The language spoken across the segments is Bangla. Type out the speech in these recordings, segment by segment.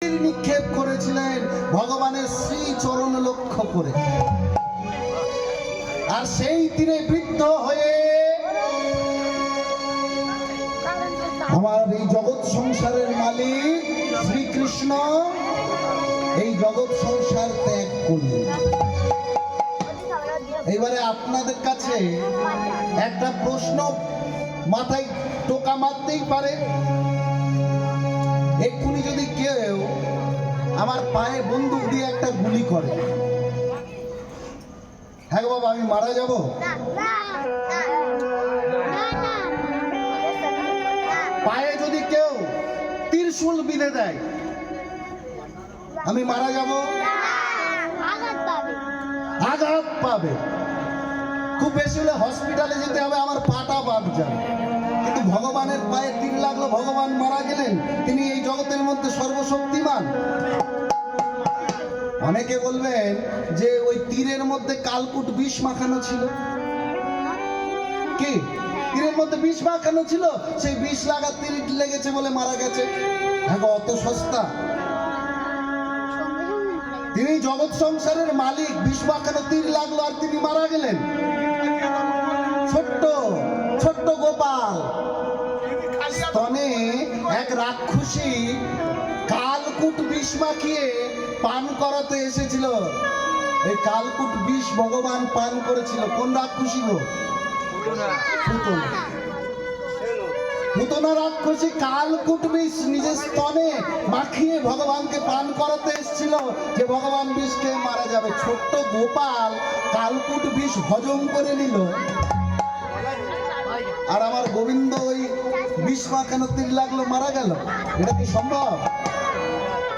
নিক্ষেপ করেছিলেন ভগবানের শ্রী চরণ লক্ষ্য করে। আর সেই তীরে বৃদ্ধ হয়ে আমার এই জগৎ সংসারের মালিক শ্রীকৃষ্ণ এই জগৎ সংসার ত্যাগ করলেন। এবারে আপনাদের কাছে একটা প্রশ্ন মাথায় টোকা মারতেই পারে। এক্ষুনি যদি কেউ আমার পায়ে বন্দুক দিয়ে একটা গুলি করে, হ্যাঁ বাবা আমি মারা যাব? পায়ে যদি কেউ ত্রিশূল বিঁধে দেয়, আমি মারা যাব? আঘাত পাবে। খুব বেশি হলে হসপিটালে যেতে হবে, আমার পাটা বাদ যাবে। কিন্তু ভগবানের পায়ে তীর লাগলো, ভগবান মারা গেলেন। তিনি এই জগতের মধ্যে সর্বশক্তিমান। অনেকে বলবেন যে ওই তীরের মধ্যে কালকুট বিষ মাখানো ছিল। কি তীরের মধ্যে বিষ মাখানো ছিল? সেই বিষ লাগা তীর লেগেছে বলে মারা গেছে। হ্যাঁ, অত সস্তা? তিনি জগৎ সংসারের মালিক, বিষ মাখানো তীর লাগলো আর তিনি মারা গেলেন। ছোট্ট ছোট্ট গোপাল স্তনে এক রাক্ষসী কালকুট বিষ মাখিয়ে পান করাতে এসেছিল। এই কালকুট বিষ ভগবান পান করেছিল। কোন রাক্ষসী গো? পুতনা রাক্ষসী কালকুট বিষ নিজের স্তনে মাখিয়ে ভগবানকে পান করাতে এসেছিল যে ভগবান বিষ খেয়ে মারা যাবে। ছোট্ট গোপাল কালকুট বিষ হজম করে নিল, আর আমার গোবিন্দ ওই বিষ মাখানো তীর লাগলো, মারা গেল। এটা কি সম্ভব?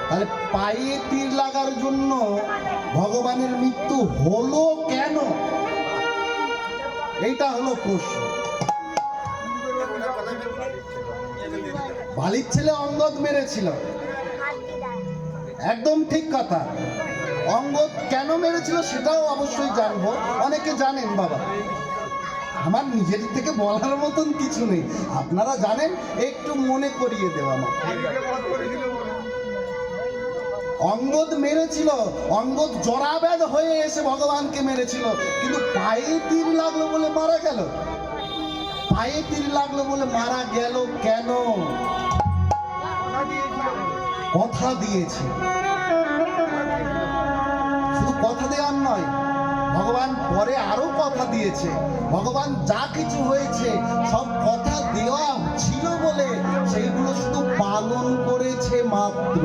তাহলে পায়ে তীর লাগার জন্য ভগবানের মৃত্যু হলো কেন? এইটা হলো প্রশ্ন। বালির ছেলে অঙ্গদ মেরেছিল, একদম ঠিক কথা। অঙ্গদ কেন মেরেছিল সেটাও অবশ্যই জানবো। অনেকে জানেন বাবা, আমার নিজের থেকে বলার মতন কিছু নেই। আপনারা জানেন, একটু মনে করিয়ে দেওয়া আমার। অঙ্গদ মেরেছিল, অঙ্গদ জরাব্যাধ হয়ে এসে ভগবানকে মেরেছিল, কিন্তু পায়ে তীর লাগলো বলে মারা গেল। পায়ে তীর লাগলো বলে মারা গেল কেন? কথা দিয়েছে। শুধু কথা দেওয়ার নয়, ভগবান পরে আরো কথা দিয়েছে। ভগবান যা কিছু হয়েছে সব কথা দেওয়া ছিল বলে সেইগুলো শুধু পালন করেছে মাত্র।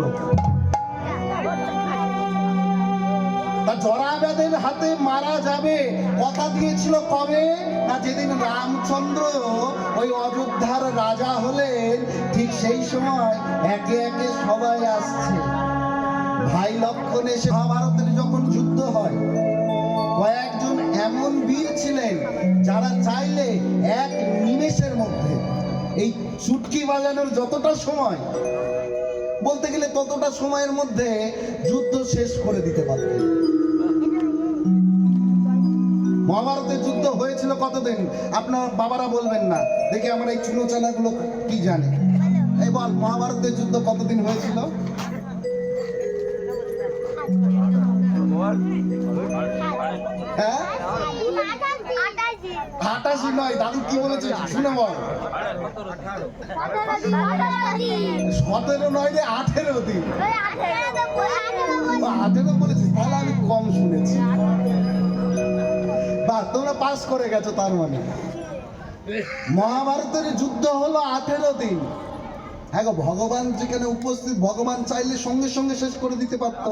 জরাব্যাধের হাতে মারা যাবে কথা দিয়েছিল কবে? না যেদিন রামচন্দ্র ওই অযোধ্যার রাজা হলেন, ঠিক সেই সময় একে একে সবাই আসছে। ভাই লক্ষণ এসে মহাভারতের যখন যুদ্ধ হয়, কয়েকজন এমন বীর ছিলেন যারা চাইলে এক নিমেষের মধ্যে এই চুটকি বাজানোর যতটা সময়, বলতে গেলে ততটা সময়ের মধ্যে যুদ্ধ শেষ করে দিতে পারতেন। মহাভারতের যুদ্ধ হয়েছিল কতদিন? আপনার বাবারা বলবেন না, দেখে আমার এই চুনো চানাগুলো কি জানে। এই বল, মহাভারতের যুদ্ধ কতদিন হয়েছিল? হ্যাঁ, 88 নয়, দাদু কি বলেছে শুনে বল। 17 নয় রে, 18 দিন। 18 বলেছিস, তাহলে আমি কম শুনেছি। বা তোমরা পাস করে গেছো তার মানে। মহাভারতের যুদ্ধ হলো 18 দিন। হ্যাঁ গো, ভগবান যেখানে উপস্থিত, ভগবান চাইলে সঙ্গে সঙ্গে শেষ করে দিতে পারত।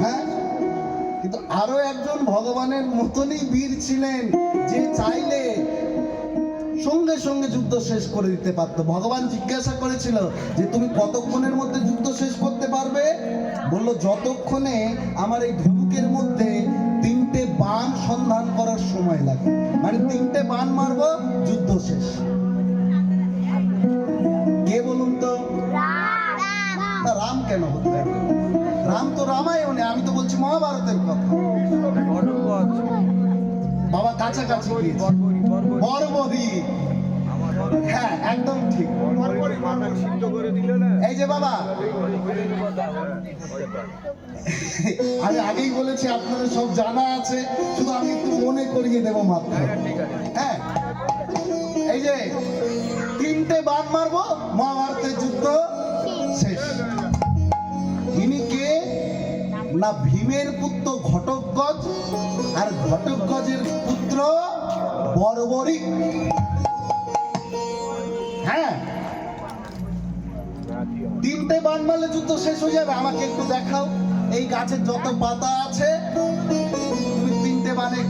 হ্যাঁ, কিন্তু আরো একজন ভগবানের মতনই বীর ছিলেন যে চাইলে সঙ্গে সঙ্গে যুদ্ধ শেষ করে দিতে পারতো। ভগবান জিজ্ঞাসা করেছিল যে তুমি কতক্ষণের মধ্যে যুদ্ধ শেষ করতে পারবে? বলল যতক্ষণে আমার এই ধনুকের মধ্যে 3টে বাণ সন্ধান করার সময় লাগে। মানে 3টে বাণ মারবো, যুদ্ধ শেষ। কে বলুন তো? রাম কেন হতে পারে? রাম তো রামায়ণে, আমি তো বলছি মহাভারতের কথা। বাবা কাছাকাছি বর্বরী। হ্যাঁ, একদম ঠিক। এই যে বাবা, আমি আগেই বলেছি আপনাদের সব জানা আছে, শুধু আমি একটু মনে করিয়ে দেবো মাত্র। হ্যাঁ, এই যে 3টে বাণ মারবো, মহাভারতের যুদ্ধ শেষ। ইনি কে না, ভীমের পুত্র ঘটোৎকচ, আর ঘটোৎকচের পুত্র বর্বরিক। হ্যাঁ, 3টে বাণ মারলে যুদ্ধ শেষ হয়ে যাবে। আমাকে একটু দেখাও, এই গাছের যত পাতা আছে তুমি 3টে বাণে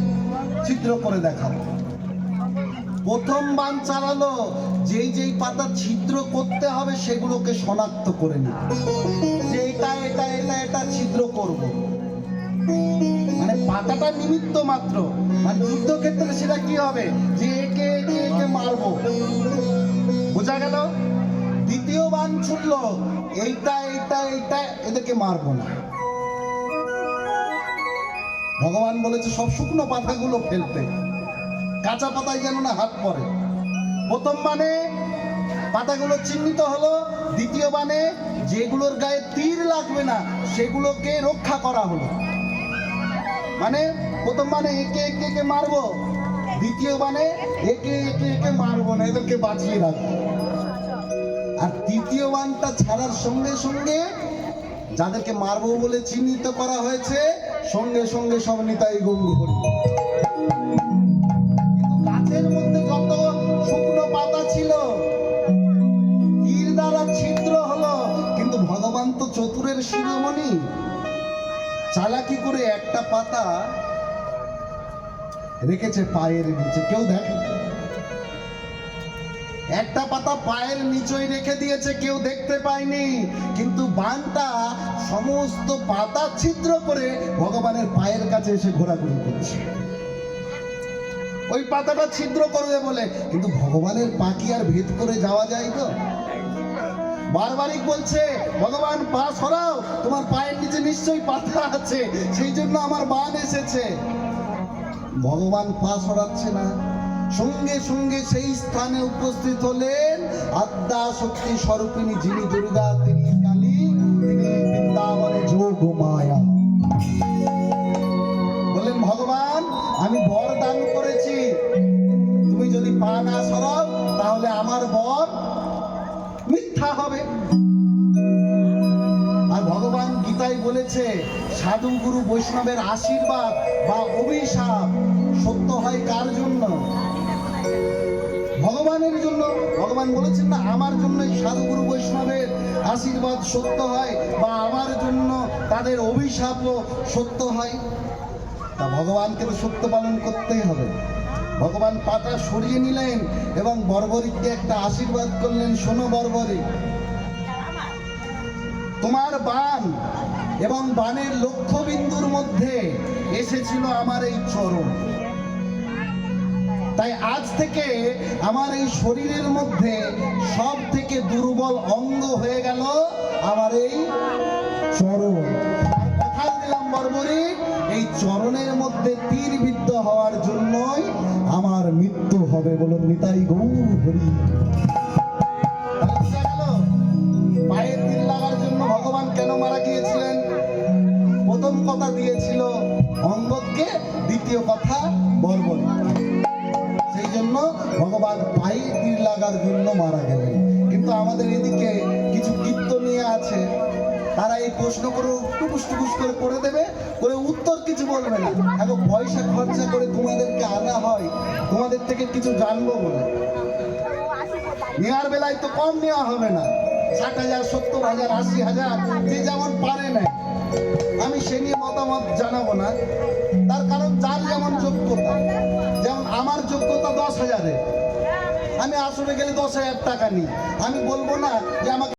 ছিদ্র করে দেখাও। প্রথম বাণ চালালো, যেই যেই পাতা ছিদ্র করতে হবে সেগুলোকে শনাক্ত করে নি, যে এটা এটা এটা এটা ছিদ্র করব। মানে পাতাটা নিমিত্ত মাত্র, মানে যুদ্ধক্ষেত্রে সেটা কি হবে, যে একে একে একে মারবো। বোঝা গেল? দ্বিতীয় বাণ ছুটলো, এইটা এইটা এইটা এদেরকে মারবো না। ভগবান বলেছে সব শুকনো পাতাগুলো ফেলতে, কাঁচা পাতায় যেন না হাত পড়ে। প্রথম বাণে পাতাগুলো চিহ্নিত হলো, দ্বিতীয় বাণে যেগুলোর গায়ে তীর লাগবে না সেগুলোকে রক্ষা করা হলো। মানে প্রথম বাণে একে একে একে মারবো, দ্বিতীয় বাণে একে একে একে মারবো না, এদেরকে বাঁচিয়ে রাখবো। আর তৃতীয় বাণটা ছাড়ার সঙ্গে সঙ্গে যাদেরকে মারবো বলে চিহ্নিত করা হয়েছে, সঙ্গে সঙ্গে সব নিতাই গৌর হরি। গাছের মধ্যে যত শুকনো পাতা ছিল তীর দ্বারা ছিদ্র হলো, কিন্তু ভগবান তো চতুরের শিরোমণি, চালাকি করে একটা পাতা রেখেছে পায়ের নিচে। কেউ দেখে? একটা পাতা পায়ের নিচেই রেখে দিয়েছে, কেউ দেখতে পায়নি, কিন্তু বাণটা সমস্ত পাতা ছিদ্র করে ভগবানের পায়ের কাছে এসে ঘোরাঘুরি করছে। ওই পাতাটা ছিদ্র করবে বলে, কিন্তু ভগবানের পা কি আর ভেদ করে যাওয়া যায়? তো বারবারই বলছে, ভগবান পা সরাও, তোমার পায়ের নিচে নিশ্চয়ই পাতা আছে, সেই জন্য আমার বাণ এসেছে। ভগবান পা সরাচ্ছে না, সঙ্গে সঙ্গে সেই স্থানে উপস্থিত হলেন আদ্যা শক্তি স্বরূপিণী, যিনি দুর্গা, তিনি কালী, তিনি বৃন্দাবনে যোগ মায়া। বললেন, ভগবান আমি বর দান করেছি, তুমি যদি পা না সরাও তাহলে আমার বর মিথ্যা হবে। আর ভগবান গীতায় বলেছে, সাধু গুরু বৈষ্ণবের আশীর্বাদ বা অভিশাপ সত্য হয় কার জন্য? ভগবানের জন্য। ভগবান বলেছেন না, আমার জন্যই সাধু গুরু বৈষ্ণবের আশীর্বাদ সত্য হয়, বা আমার জন্য তাদের অভিশাপও সত্য হয়। তা ভগবানকে তো সত্য পালন করতেই হবে। ভগবান পাতা সরিয়ে নিলেন এবং বর্বরিককে একটা আশীর্বাদ করলেন, শোনো বর্বরিক, তোমার বাণ এবং বাণের লক্ষ্যবিন্দুর মধ্যে এসেছিল আমার এই চরণ, তাই আজ থেকে আমার এই শরীরের মধ্যে সব থেকে দুর্বল অঙ্গ হয়ে গেল আমার এই চরণ। কথা দিলাম বর্বরিক, এই চরণের মধ্যে তীর বিদ্ধ হওয়ার জন্যই আমার মৃত্যু হবে। বলুন নিতাই গৌর হরি। পায়ে তীর লাগার জন্য ভগবান কেন মারা গিয়েছিলেন? প্রথম কথা দিয়েছিল অঙ্গদকে, দ্বিতীয় কথা বর্বরিক। সেই জন্য ভগবান পায়ে তীর লাগার জন্য মারা গেলেন। কিন্তু আমাদের এদিকে কিছু কীর্তনীয় আছে, তারা এই প্রশ্ন করে টুকুস টুকুস করে করে দেবে, করে উত্তর কিছু বলবে না। এখন পয়সা খরচা করে তোমাদেরকে আনা হয় তোমাদের থেকে কিছু জানবো বলে। নেওয়ার বেলায় তো কম নেওয়া হবে না, 60,000, 70,000, 80,000, যে যেমন পারে না। আমি সে নিয়ে মতামত জানাবো না, তার কারণ যার যেমন যোগ্যতা। যেমন আমার যোগ্যতা 10,000-এর, আমি আসলে গেলে 10,000 টাকা নিই। আমি বলবো না যে আমাকে